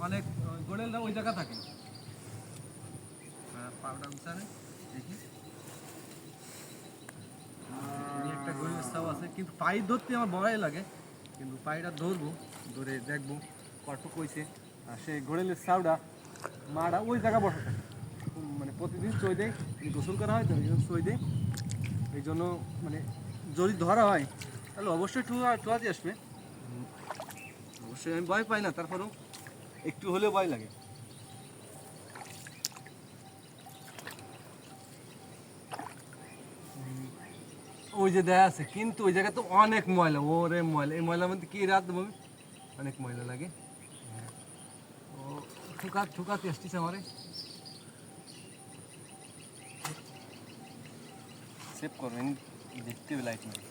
অনেক গোড়েলরা ওই জায়গা থাকে। পাউডার উঠানে দেখি একটা গোড়েলের ছাও আছে, কিন্তু পাই ধরতে আমার ভয় লাগে, কিন্তু পাইটা ধরবো, ধরে দেখবো কটুক হয়েছে। আর সেই গোড়েলের ছাউটা মাটা ওই জায়গা বসে থাকে, মানে প্রতিদিন চই দেয়, গোসল করা হয় তো এই জন্য চই দেয়। এই জন্য মানে যদি ধরা হয় তাহলে অবশ্যই টুয়াতে আসবে। অবশ্যই আমি ভয় পাই না, তারপরেও একটু হলেও ভয় লাগে। ওই যে দেয়া আছে, কিন্তু ওই জায়গা তো অনেক ময়লা, ওরে ময়লা, এই ময়লার মধ্যে কি রাত দেবো আমি, অনেক ময়লা লাগে। ও ঠুকাতে আসতেছে আমারে, সেভ করবেন দেখতে লাইট নেই।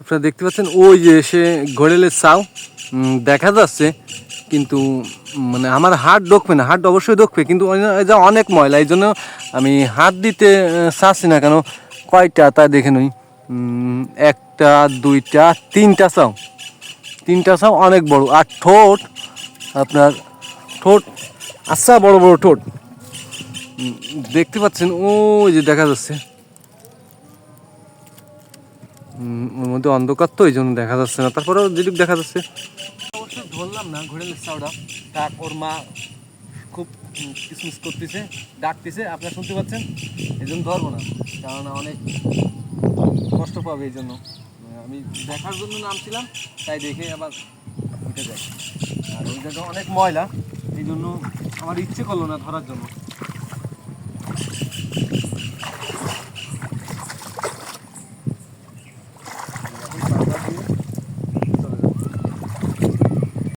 আপনারা দেখতে পাচ্ছেন ওই যে সে ঘোড়েলের ছাউ দেখা যাচ্ছে, কিন্তু মানে আমার হাত ঢুকবে না, হাত অবশ্যই ঢুকবে, কিন্তু যা অনেক ময়লা, এই জন্য আমি হাত দিতে চাচ্ছি না। কেন কয়টা তা দেখে নই, একটা দুইটা তিনটা ছাউ অনেক বড়। আর ঠোঁট, আপনার ঠোঁট আচ্ছা বড় বড় ঠোঁট দেখতে পাচ্ছেন, ওই যে দেখা যাচ্ছে। ওর মধ্যে অন্ধকার তো এই জন্য দেখা যাচ্ছে না, তারপরেও যেটুকু দেখা যাচ্ছে। অবশ্যই ধরলাম না ঘোড়েলের ছাউটা, তার ওর মা খুব কিসমিস করতেছে, ডাকতেছে, আপনারা শুনতে পাচ্ছেন, এই জন্য ধরবো না, কেননা অনেক কষ্ট পাবে। এই জন্য আমি দেখার জন্য নামছিলাম, তাই দেখে আবার উঠে যায়। আর ওই জায়গা অনেক ময়লা, এই জন্য আমার ইচ্ছে করলো না ধরার জন্য।